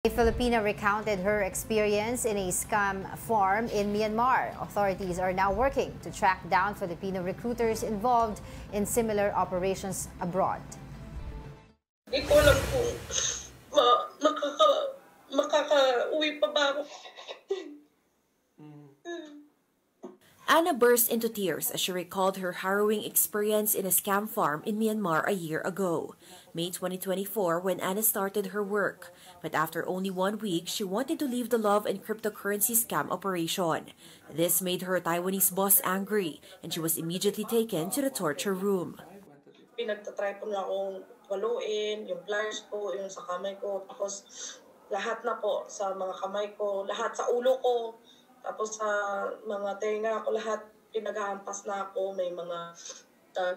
A Filipina recounted her experience in a scam farm in Myanmar. Authorities are now working to track down Filipino recruiters involved in similar operations abroad. Hindi ko alam kung makaka-uwi pa ba ako. Anna burst into tears as she recalled her harrowing experience in a scam farm in Myanmar a year ago, May 2024, when Anna started her work. But after only 1 week, she wanted to leave the love and cryptocurrency scam operation. This made her Taiwanese boss angry, and she was immediately taken to the torture room. Pinagtatry po na akong waluin, yung pliers ko, yung sa kamay ko, tapos lahat na po sa mga kamay ko, lahat sa ulo ko. Tapos sa mga tenga ko, lahat pinaghahampas na ako. May mga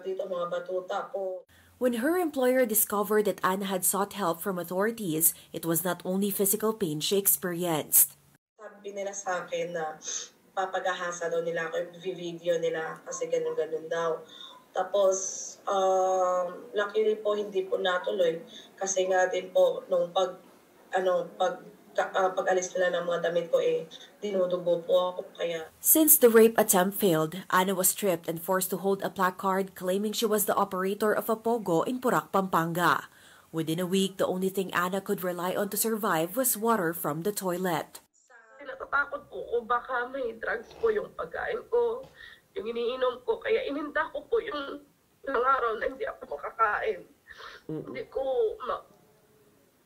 dito mga batuta po. When her employer discovered that Anna had sought help from authorities, it was not only physical pain she experienced. Sabi nila sa akin na papagahasa daw nila ako, i-video nila kasi ganun-ganun daw. Tapos, luckily po hindi po natuloy kasi nga din po nung pag-alis nila ng mga damit ko dinudugo po ako kaya. Since the rape attempt failed, Anna was stripped and forced to hold a placard claiming she was the operator of a pogo in Porac, Pampanga. Within a week, the only thing Anna could rely on to survive was water from the toilet. Natatakot po ko baka may drugs po yung pagkain ko, yung iniinom ko, kaya ininda ko po yung araw na hindi ako makakain. Hindi ko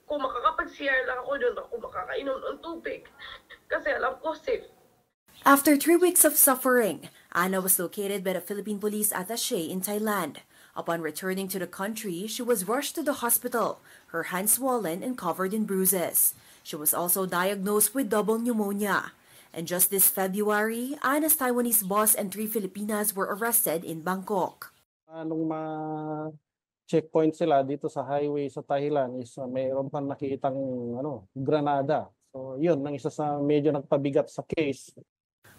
kung makakapag-CR lang ako doon, ako makakainom ng tubig. Kasi alam ko safe. After 3 weeks of suffering, Anna was located by the Philippine Police Attaché in Thailand. Upon returning to the country, she was rushed to the hospital, her hands swollen and covered in bruises. She was also diagnosed with double pneumonia. And just this February, Anna's Taiwanese boss and 3 Filipinas were arrested in Bangkok. Checkpoint sila dito sa highway sa Thailand is mayroon pang nakitang granada. So yun, nang isa sa medyo nagpabigat sa case.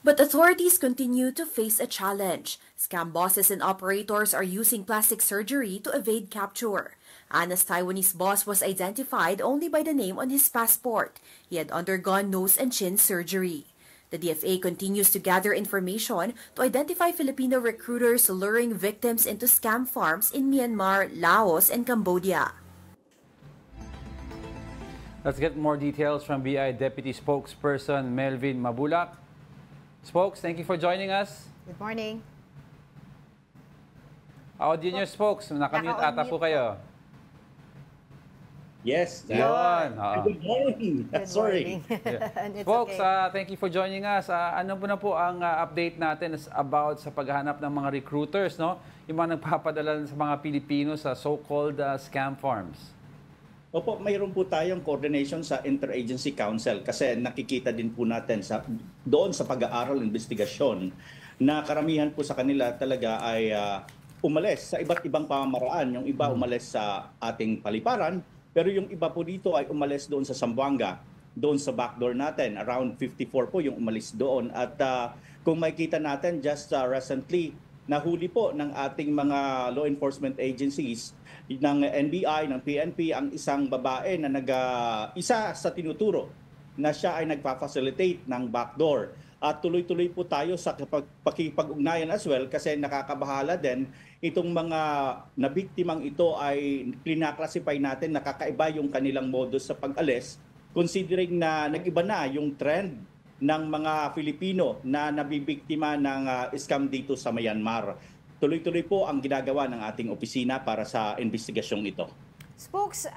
But authorities continue to face a challenge. Scam bosses and operators are using plastic surgery to evade capture. Anna's Taiwanese boss was identified only by the name on his passport. He had undergone nose and chin surgery. The DFA continues to gather information to identify Filipino recruiters luring victims into scam farms in Myanmar, Laos, and Cambodia. Let's get more details from BI Deputy Spokesperson Melvin Mabulak. Spokes, thank you for joining us. Good morning. Audio nyo, Spokes. Nakamute ata po kayo. Yes. Yun. Good morning. Sorry. Folks, thank you for joining us. Ano po na po ang update natin about sa paghahanap ng mga recruiters, no? Yung mga nagpapadala sa mga Pilipino sa so-called scam farms. Opo, mayroon po tayong coordination sa Interagency Council kasi nakikita din po natin doon sa pag-aaral, investigasyon na karamihan po sa kanila talaga ay umalis sa iba't ibang pamamaraan. Yung iba umalis sa ating paliparan, pero yung iba po dito ay umalis doon sa Zamboanga, doon sa backdoor natin. Around 54 po yung umalis doon. At kung makikita natin, just recently, nahuli po ng ating mga law enforcement agencies, ng NBI, ng PNP, ang isang babae na isa sa tinuturo na siya ay nagpa-facilitate ng backdoor. At tuloy-tuloy po tayo sa pakikipag-ugnayan as well kasi nakakabahala din itong mga nabiktimang ito ay klina-classify natin, nakakaiba yung kanilang modus sa pag-alis considering na nag-iba na yung trend ng mga Filipino na nabibiktima ng scam dito sa Myanmar. Tuloy-tuloy po ang ginagawa ng ating opisina para sa investigasyong ito. Spokes,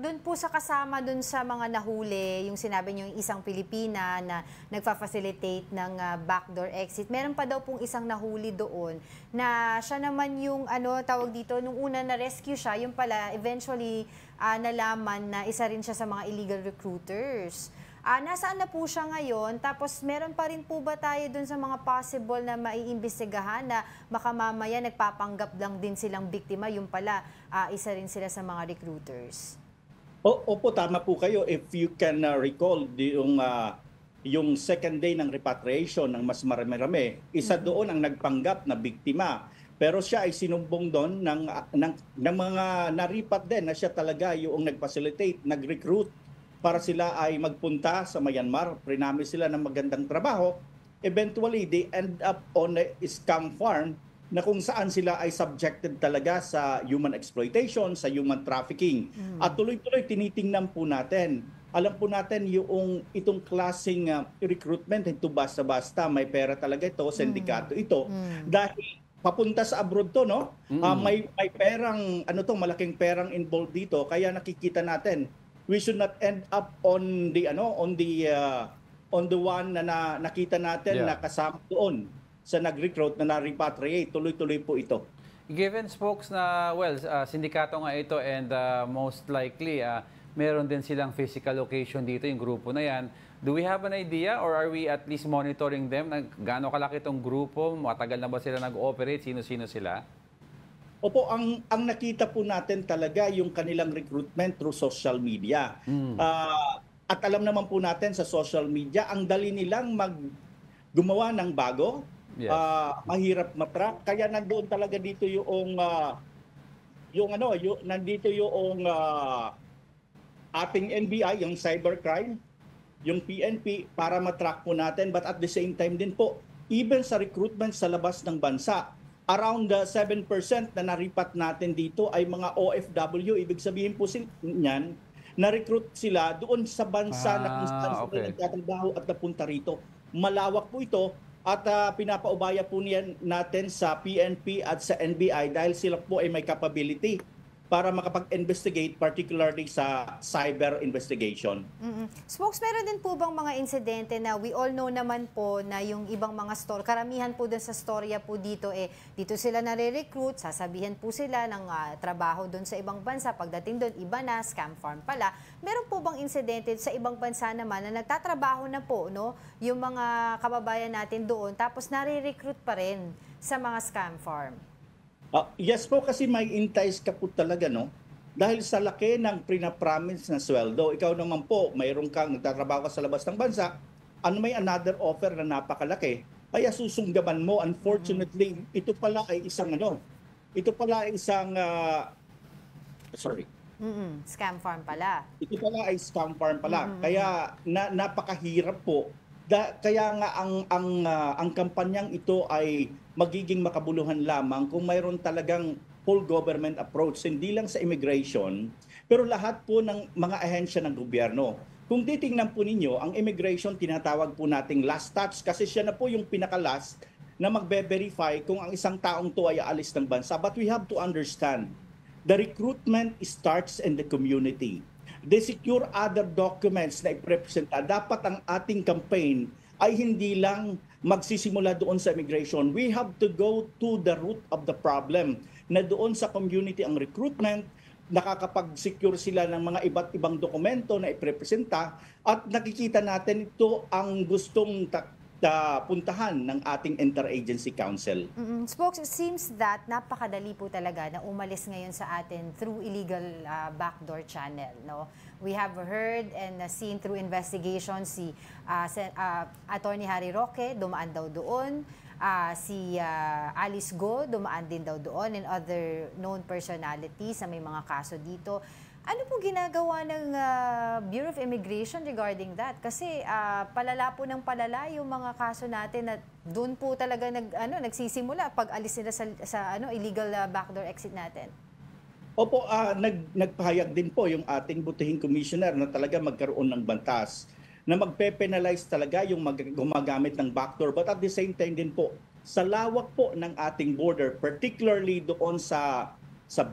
doon po sa kasama doon sa mga nahuli, yung sinabi niyo yung isang Pilipina na nagfa-facilitate ng backdoor exit. Meron pa daw pong isang nahuli doon na siya naman yung tawag dito, nung una na rescue siya, yung pala eventually nalaman na isa rin siya sa mga illegal recruiters. Nasaan na po siya ngayon? Tapos meron pa rin po ba tayo dun sa mga possible na maiimbestigahan na baka mamaya nagpapanggap lang din silang biktima, yung pala isa rin sila sa mga recruiters? Opo, tama po kayo. If you can recall yung second day ng repatriation ng mas marami-rami, isa doon ang nagpanggap na biktima. Pero siya ay sinumbong doon ng mga naripat din na siya talaga yung nag-facilitate, nag-recruit para sila ay magpunta sa Myanmar, prinamis sila ng magandang trabaho, eventually they end up on a scam farm na kung saan sila ay subjected talaga sa human exploitation, sa human trafficking. At tuloy-tuloy tinitingnan po natin. Alam po natin itong klaseng recruitment, ito basta-basta, may pera talaga ito, sindikato ito. Dahil papunta sa abroad to, no? May perang, malaking perang involved dito, kaya nakikita natin, we should not end up on the one na nakita natin na kasama doon sa nag-recruit na na-repatriate. Tuloy-tuloy po ito. Given, Spokes, na, sindikato nga ito and most likely, meron din silang physical location dito, yung grupo na yan. Do we have an idea or are we at least monitoring them? Gaano kalaki itong grupo? Matagal na ba sila nag-ooperate? Sino-sino sila? Opo, ang nakita po natin talaga yung kanilang recruitment through social media. At alam naman po natin sa social media, ang dali nilang gumawa ng bago. Yes. Mahirap matrack, kaya nandoon talaga dito nandito yung ating NBI, yung cybercrime, yung PNP para matrack po natin, but at the same time din po, even sa recruitment sa labas ng bansa, around 7% na naripat natin dito ay mga OFW. Ibig sabihin po niyan, na-recruit sila doon sa bansa na kung saan sila nagtatrabaho at napunta rito. Malawak po ito. At pinapaubaya po natin sa PNP at sa NBI dahil sila po ay may capability para makapag-investigate, particularly sa cyber investigation. Spokes, meron din po bang mga insidente na we all know naman po na yung ibang mga store, karamihan po dun sa storya po dito, dito sila nare-recruit, sasabihin po sila ng trabaho dun sa ibang bansa, pagdating dun, iba na, scam farm pala. Meron po bang insidente sa ibang bansa naman na nagtatrabaho na po, no, yung mga kababayan natin doon, tapos nare-recruit pa rin sa mga scam farm? Yes po, kasi may entice ka po talaga, no? Dahil sa laki ng pinapromise na sweldo, ikaw naman po, mayroon kang nagtatrabaho ka sa labas ng bansa, may another offer na napakalaki, kaya susunggaban mo. Unfortunately, ito pala ay isang Scam farm pala. Ito pala ay scam farm pala. Kaya napakahirap po. Kaya nga ang kampanyang ito ay magiging makabuluhan lamang kung mayroon talagang full government approach, hindi lang sa immigration, pero lahat po ng mga ahensya ng gobyerno. Kung titingnan po ninyo, ang immigration tinatawag po nating last touch kasi siya na po yung pinaka-last na magbe-verify kung ang isang taong to ay aalis ng bansa. But we have to understand, the recruitment starts in the community. They secure other documents na iprepresenta. Dapat ang ating campaign ay hindi lang magsisimula doon sa immigration. We have to go to the root of the problem na doon sa community ang recruitment, nakakapag-secure sila ng mga iba't ibang dokumento na iprepresenta at nakikita natin ito ang gustong puntahan ng ating Interagency Council. Spokes, it seems that napakadali po talaga na umalis ngayon sa atin through illegal backdoor channel, no? We have heard and seen through investigation si Attorney Harry Roque, dumaan daw doon. Si Alice Go, dumaan din daw doon, and other known personalities na may mga kaso dito. Ano po ginagawa ng Bureau of Immigration regarding that? Kasi palala po ng palala yung mga kaso natin na doon po talaga nagsisimula pag alis nila sa illegal backdoor exit natin. Opo, nagpahayag din po yung ating butihing commissioner na talaga magkaroon ng bantas na magpe-penalize talaga yung gumagamit ng backdoor. But at the same time din po, sa lawak po ng ating border, particularly doon sa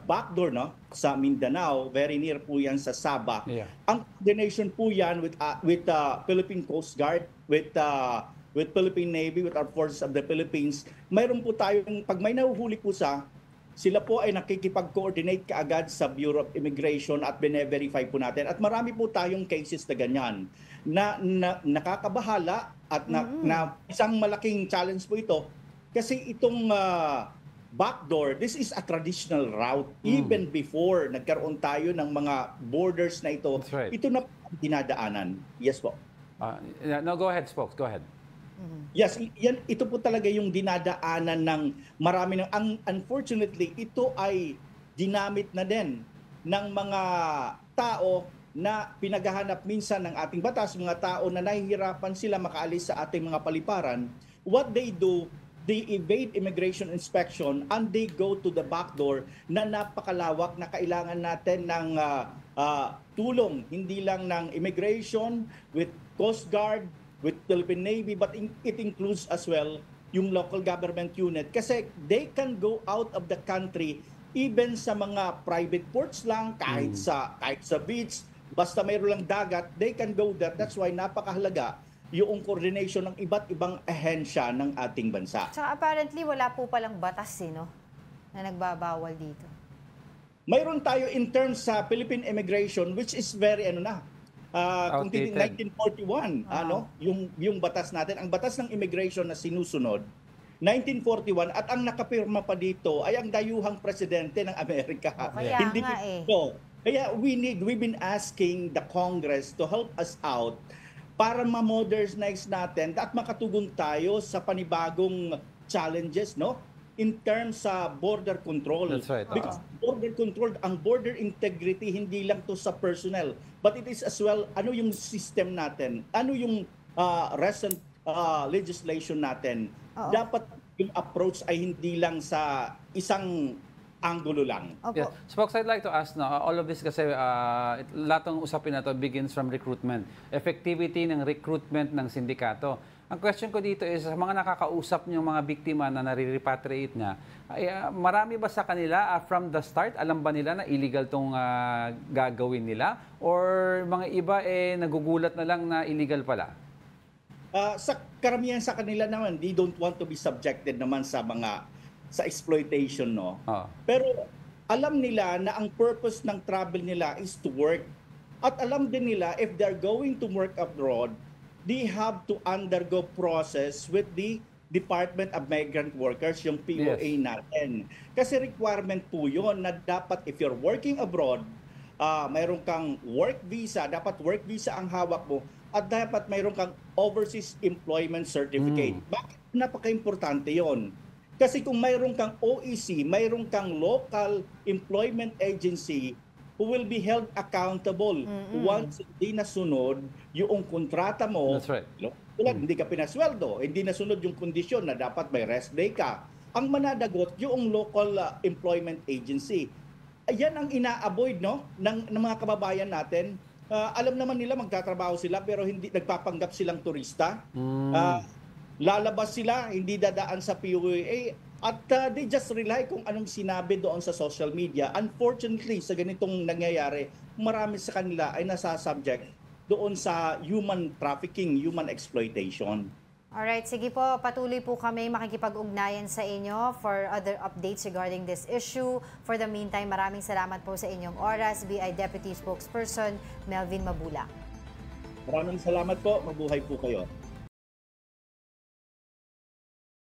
backdoor, no, sa Mindanao, very near po yan sa Sabah. Yeah. Ang coordination po yan with Philippine Coast Guard, with Philippine Navy, with our forces of the Philippines. Mayroon po tayong, pag may nahuhuli po sila po ay nakikipag-coordinate kaagad sa Bureau of Immigration at bine-verify po natin. At marami po tayong cases na ganyan na nakakabahala at na isang malaking challenge po ito kasi itong backdoor, this is a traditional route. Even before nagkaroon tayo ng mga borders na ito, right. Ito na dinadaanan. Yes po. No, go ahead, Spokes. Go ahead. Yes, ito po talaga yung dinadaanan ng marami unfortunately, ito ay ginamit na din ng mga tao na pinaghahanap minsan ng ating batas, mga tao na nahihirapan sila makaalis sa ating mga paliparan, what they do, they evade immigration inspection and they go to the back door na napakalawak na kailangan natin ng tulong, hindi lang ng immigration, with Coast Guard, with Philippine Navy, but it includes as well yung local government unit kasi they can go out of the country even sa mga private ports lang, kahit sa beach, basta mayroon lang dagat, they can go there. That's why napakahalaga yung coordination ng iba't ibang ahensya ng ating bansa. Tsaka apparently wala po palang batas no, na nagbabawal dito. Mayroon tayo in terms sa Philippine immigration which is very kung Outdated. 1941 yung batas natin, ang batas ng immigration na sinusunod 1941 at ang nakapirma pa dito ay ang dayuhang presidente ng Amerika. Kaya Hindi nga dito. Kaya we've been asking the Congress to help us out para ma-modernize natin at makatugon tayo sa panibagong challenges in terms sa border control. That's right. Because border control, ang border integrity hindi lang to sa personnel, but it is as well ano yung system natin, ano yung recent legislation natin. Dapat yung approach ay hindi lang sa isang anggulo lang. Opo. Yeah. Spokes, I'd like to ask all of this kasi lahat ng usapin na to begins from recruitment. Effectivity ng recruitment ng sindikato. Ang question ko dito is, sa mga nakakausap niyong mga biktima na nare-repatriate nga, marami ba sa kanila from the start, alam ba nila na illegal tong gagawin nila? Or mga iba nagugulat na lang na illegal pala? Sa karamihan sa kanila naman, they don't want to be subjected naman sa exploitation, Pero alam nila na ang purpose ng travel nila is to work. At alam din nila if they're going to work abroad, they have to undergo process with the Department of Migrant Workers, yung POA natin. Kasi requirement po yun na dapat if you're working abroad, mayroon kang work visa, dapat work visa ang hawak mo, at dapat mayroon kang overseas employment certificate. Bakit napaka-importante yon? Kasi kung mayroon kang OEC, mayroon kang local employment agency who will be held accountable once hindi nasunod yung kontrata mo. That's right. Hindi ka pinasweldo, hindi nasunod yung kondisyon na dapat may rest day ka. Ang manadagot yung local employment agency. Ayan ang ina-avoid ng mga kababayan natin. Alam naman nila magtatrabaho sila pero hindi nagpapanggap silang turista. Lalabas sila, hindi dadaan sa POA at they just rely kung anong sinabi doon sa social media. Unfortunately, sa ganitong nangyayari, marami sa kanila ay nasasubject doon sa human trafficking, human exploitation. Alright, sige po, patuloy po kami makikipag-ugnayan sa inyo for other updates regarding this issue. For the meantime, maraming salamat po sa inyong oras, BI Deputy Spokesperson Melvin Mabula. Maraming salamat po, mabuhay po kayo.